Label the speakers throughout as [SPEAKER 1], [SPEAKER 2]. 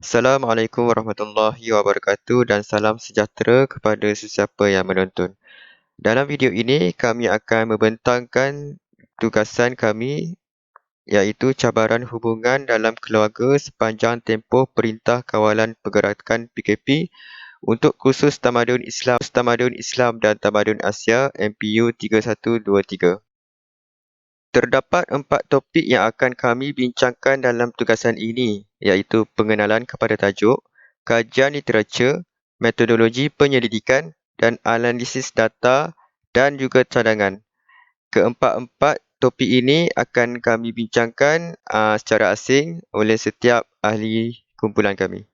[SPEAKER 1] Assalamualaikum warahmatullahi wabarakatuh dan salam sejahtera kepada sesiapa yang menonton. Dalam video ini, kami akan membentangkan tugasan kami iaitu cabaran hubungan dalam keluarga sepanjang tempoh Perintah Kawalan Pergerakan PKP untuk kursus Tamadun Islam dan Tamadun Asia MPU 3123. Terdapat 4 topik yang akan kami bincangkan dalam tugasan ini, iaitu pengenalan kepada tajuk, kajian literatur, metodologi penyelidikan dan analisis data dan juga cadangan. Keempat-empat topik ini akan kami bincangkan secara asing oleh setiap ahli kumpulan kami.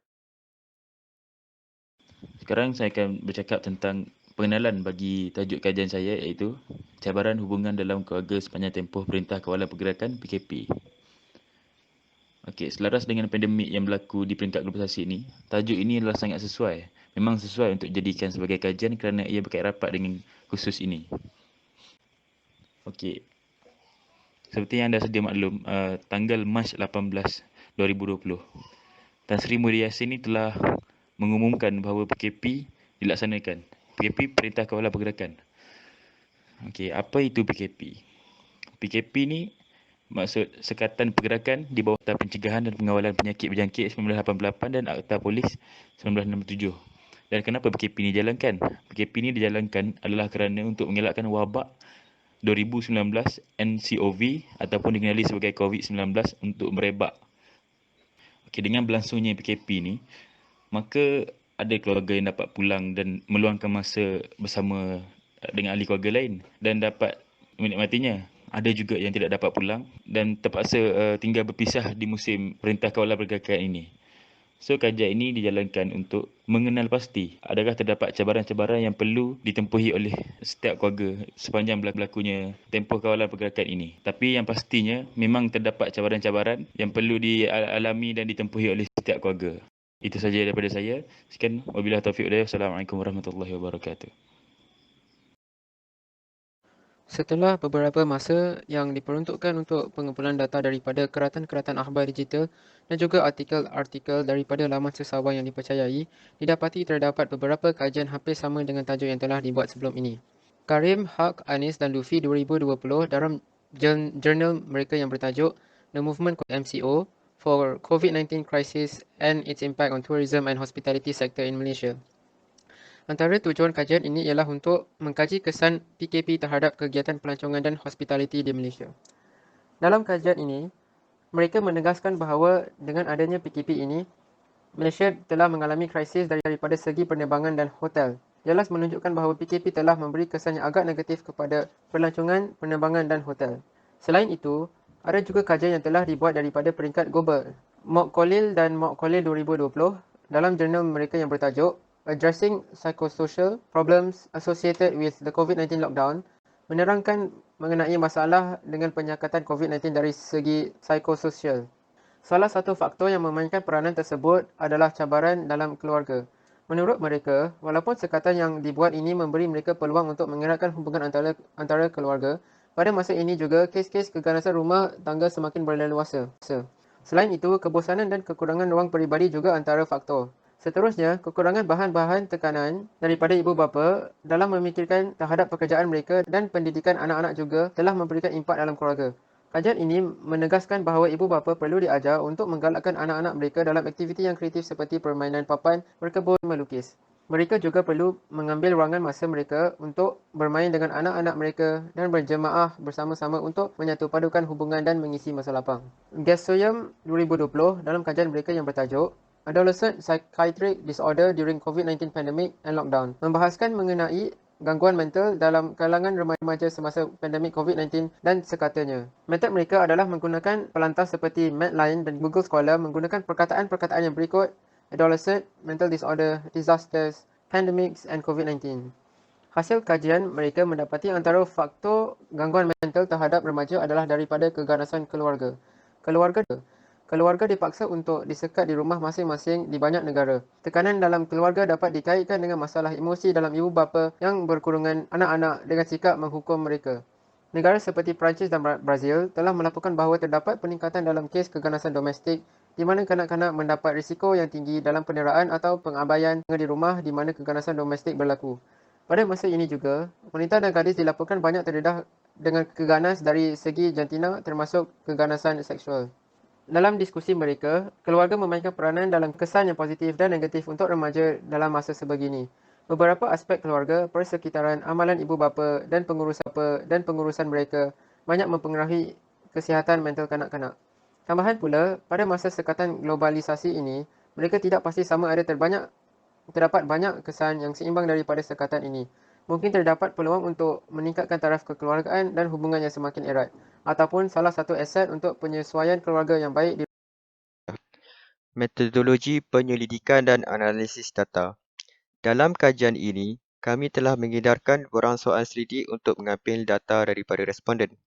[SPEAKER 2] Sekarang saya akan bercakap tentang pengenalan bagi tajuk kajian saya iaitu cabaran hubungan dalam keluarga sepanjang tempoh Perintah Kawalan Pergerakan PKP. Okey, selaras dengan pandemik yang berlaku di peringkat globalisasi ini, tajuk ini adalah sangat sesuai. Memang sesuai untuk dijadikan sebagai kajian kerana ia berkait rapat dengan khusus ini. Okey, seperti yang anda sedia maklum, tanggal Mac 18, 2020, Tan Sri Muhyiddin Yassin ini telah mengumumkan bahawa PKP dilaksanakan. PKP Perintah Kawalan Pergerakan. Okey, apa itu PKP? PKP ni maksud Sekatan Pergerakan di bawah Akta Pencegahan dan Pengawalan Penyakit Berjangkit 1988 dan Akta Polis 1967. Dan kenapa PKP ini dijalankan? PKP ini dijalankan adalah kerana untuk mengelakkan wabak 2019 NCOV ataupun dikenali sebagai COVID-19 untuk merebak. Okey, dengan berlangsungnya PKP ini, maka ada keluarga yang dapat pulang dan meluangkan masa bersama dengan ahli keluarga lain dan dapat menikmatinya. Ada juga yang tidak dapat pulang dan terpaksa tinggal berpisah di musim Perintah Kawalan Pergerakan ini. So, kajian ini dijalankan untuk mengenal pasti adakah terdapat cabaran-cabaran yang perlu ditempuhi oleh setiap keluarga sepanjang berlakunya tempoh kawalan pergerakan ini. Tapi yang pastinya memang terdapat cabaran-cabaran yang perlu dialami dan ditempuhi oleh setiap keluarga. Itu saja daripada saya. Sekian, wabillahi taufiq wal hidayah. Assalamualaikum warahmatullahi wabarakatuh.
[SPEAKER 3] Setelah beberapa masa yang diperuntukkan untuk pengumpulan data daripada keratan-keratan akhbar digital dan juga artikel-artikel daripada laman sesawan yang dipercayai, didapati terdapat beberapa kajian hampir sama dengan tajuk yang telah dibuat sebelum ini. Karim, Haq, Anis dan Lufi 2020 dalam jurnal mereka yang bertajuk The Movement MCO for COVID-19 Crisis and its Impact on Tourism and Hospitality Sector in Malaysia. Antara tujuan kajian ini ialah untuk mengkaji kesan PKP terhadap kegiatan pelancongan dan hospitality di Malaysia. Dalam kajian ini, mereka menegaskan bahawa dengan adanya PKP ini, Malaysia telah mengalami krisis daripada segi penerbangan dan hotel. Jelas menunjukkan bahawa PKP telah memberi kesan yang agak negatif kepada pelancongan, penerbangan dan hotel. Selain itu, ada juga kajian yang telah dibuat daripada peringkat global. Mok Khalil dan Mok Khalil 2020 dalam jurnal mereka yang bertajuk Addressing Psychosocial Problems Associated with the COVID-19 Lockdown menerangkan mengenai masalah dengan penyakatan COVID-19 dari segi psikososial. Salah satu faktor yang memainkan peranan tersebut adalah cabaran dalam keluarga. Menurut mereka, walaupun sekatan yang dibuat ini memberi mereka peluang untuk mengeratkan hubungan antara keluarga, pada masa ini juga kes-kes keganasan rumah tangga semakin berleluasa. Selain itu, kebosanan dan kekurangan ruang peribadi juga antara faktor. Seterusnya, kekurangan bahan-bahan tekanan daripada ibu bapa dalam memikirkan terhadap pekerjaan mereka dan pendidikan anak-anak juga telah memberikan impak dalam keluarga. Kajian ini menegaskan bahawa ibu bapa perlu diajar untuk menggalakkan anak-anak mereka dalam aktiviti yang kreatif seperti permainan papan, berkebun, melukis. Mereka juga perlu mengambil ruangan masa mereka untuk bermain dengan anak-anak mereka dan berjemaah bersama-sama untuk menyatupadukan hubungan dan mengisi masa lapang. Gasoyam 2020 dalam kajian mereka yang bertajuk Adolescent Psychiatric Disorder During COVID-19 Pandemic and Lockdown membahaskan mengenai gangguan mental dalam kalangan remaja semasa pandemik COVID-19 dan sekatanya. Metod mereka adalah menggunakan pelantas seperti Medline dan Google Scholar menggunakan perkataan-perkataan yang berikut: adolescent, mental disorder, disasters, pandemics and COVID-19. Hasil kajian mereka mendapati antara faktor gangguan mental terhadap remaja adalah daripada keganasan keluarga. Keluarga dipaksa untuk disekat di rumah masing-masing di banyak negara. Tekanan dalam keluarga dapat dikaitkan dengan masalah emosi dalam ibu bapa yang berkurungan anak-anak dengan sikap menghukum mereka. Negara seperti Perancis dan Brazil telah melaporkan bahawa terdapat peningkatan dalam kes keganasan domestik di mana kanak-kanak mendapat risiko yang tinggi dalam penderaan atau pengabaian di rumah di mana keganasan domestik berlaku. Pada masa ini juga, wanita dan gadis dilaporkan banyak terdedah dengan keganas dari segi jantina termasuk keganasan seksual. Dalam diskusi mereka, keluarga memainkan peranan dalam kesan yang positif dan negatif untuk remaja dalam masa sebegini. Beberapa aspek keluarga, persekitaran, amalan ibu bapa dan pengurusan mereka banyak mempengaruhi kesihatan mental kanak-kanak. Tambahan pula, pada masa sekatan globalisasi ini, mereka tidak pasti sama ada terdapat banyak kesan yang seimbang daripada sekatan ini. Mungkin terdapat peluang untuk meningkatkan taraf kekeluargaan dan hubungan yang semakin erat, ataupun salah satu aset untuk penyesuaian keluarga yang baik di
[SPEAKER 1] Metodologi penyelidikan dan analisis data. Dalam kajian ini, kami telah mengedarkan borang soalan selidik untuk mengambil data daripada responden.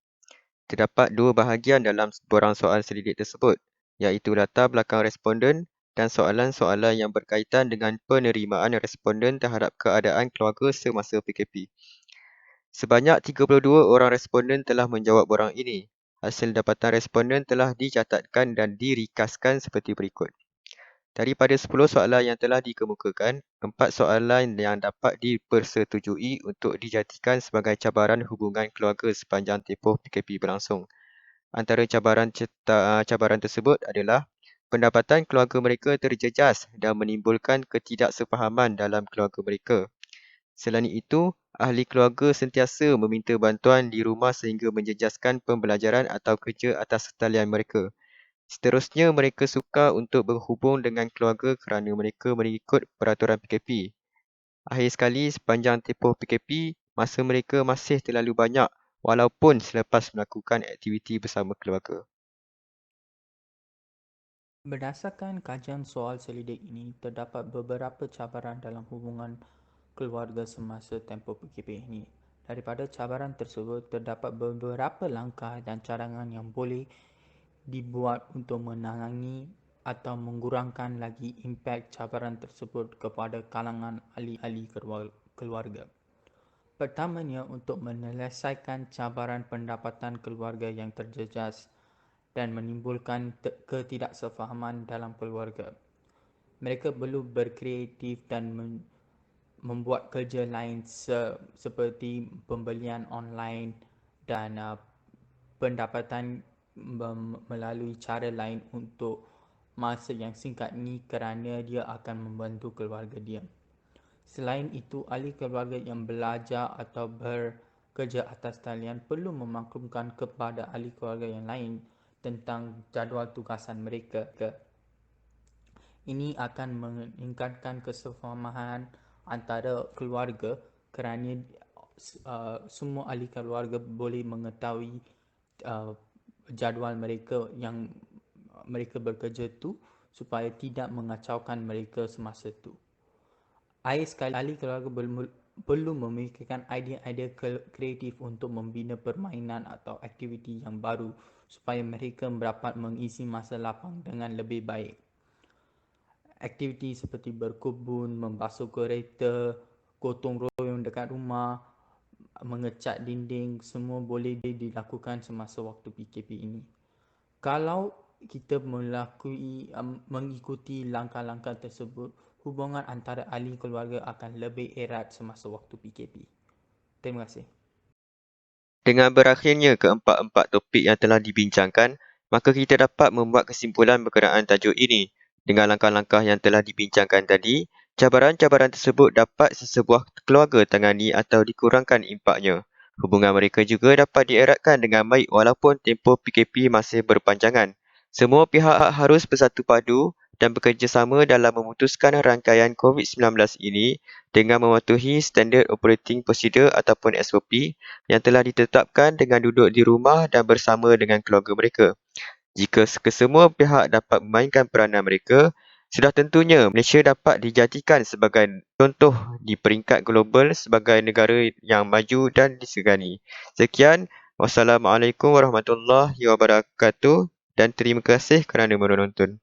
[SPEAKER 1] Terdapat dua bahagian dalam borang soalan selidik tersebut, iaitu latar belakang responden dan soalan-soalan yang berkaitan dengan penerimaan responden terhadap keadaan keluarga semasa PKP. Sebanyak 32 orang responden telah menjawab borang ini. Hasil dapatan responden telah dicatatkan dan dirikaskan seperti berikut. Daripada 10 soalan yang telah dikemukakan, 4 soalan yang dapat dipersetujui untuk dijadikan sebagai cabaran hubungan keluarga sepanjang tempoh PKP berlangsung. Antara cabaran tersebut adalah pendapatan keluarga mereka terjejas dan menimbulkan ketidaksefahaman dalam keluarga mereka. Selain itu, ahli keluarga sentiasa meminta bantuan di rumah sehingga menjejaskan pembelajaran atau kerja atas talian mereka. Seterusnya, mereka sukar untuk berhubung dengan keluarga kerana mereka mengikut peraturan PKP. Akhir sekali, sepanjang tempoh PKP, masa mereka masih terlalu banyak walaupun selepas melakukan aktiviti bersama keluarga.
[SPEAKER 4] Berdasarkan kajian soal selidik ini, terdapat beberapa cabaran dalam hubungan keluarga semasa tempoh PKP ini. Daripada cabaran tersebut, terdapat beberapa langkah dan cadangan yang boleh dibuat untuk menangani atau mengurangkan lagi impak cabaran tersebut kepada kalangan ahli-ahli keluarga. Pertamanya, untuk menyelesaikan cabaran pendapatan keluarga yang terjejas dan menimbulkan ketidaksefahaman dalam keluarga. Mereka perlu berkreatif dan membuat kerja lain seperti pembelian online dan pendapatan melalui cara lain untuk masa yang singkat ini kerana dia akan membantu keluarga dia. Selain itu, ahli keluarga yang belajar atau bekerja atas talian perlu memaklumkan kepada ahli keluarga yang lain tentang jadual tugasan mereka. Ini akan meningkatkan kesefahaman antara keluarga kerana semua ahli keluarga boleh mengetahui jadual mereka yang mereka bekerja tu supaya tidak mengacaukan mereka semasa tu. Akhir sekali, ahli keluarga perlu memikirkan idea-idea kreatif untuk membina permainan atau aktiviti yang baru supaya mereka dapat mengisi masa lapang dengan lebih baik. Aktiviti seperti berkebun, membasuh kereta, gotong royong dekat rumah, mengecat dinding, semua boleh dilakukan semasa waktu PKP ini. Kalau kita mengikuti langkah-langkah tersebut, hubungan antara ahli keluarga akan lebih erat semasa waktu PKP. Terima kasih.
[SPEAKER 1] Dengan berakhirnya keempat-empat topik yang telah dibincangkan, maka kita dapat membuat kesimpulan berkenaan tajuk ini. Dengan langkah-langkah yang telah dibincangkan tadi, cabaran-cabaran tersebut dapat sesebuah keluarga tangani atau dikurangkan impaknya. Hubungan mereka juga dapat dieratkan dengan baik walaupun tempoh PKP masih berpanjangan. Semua pihak harus bersatu padu dan bekerjasama dalam memutuskan rangkaian COVID-19 ini dengan mematuhi Standard Operating Procedure ataupun SOP yang telah ditetapkan dengan duduk di rumah dan bersama dengan keluarga mereka. Jika kesemua pihak dapat memainkan peranan mereka, sudah tentunya Malaysia dapat dijadikan sebagai contoh di peringkat global sebagai negara yang maju dan disegani. Sekian, wassalamualaikum warahmatullahi wabarakatuh dan terima kasih kerana menonton.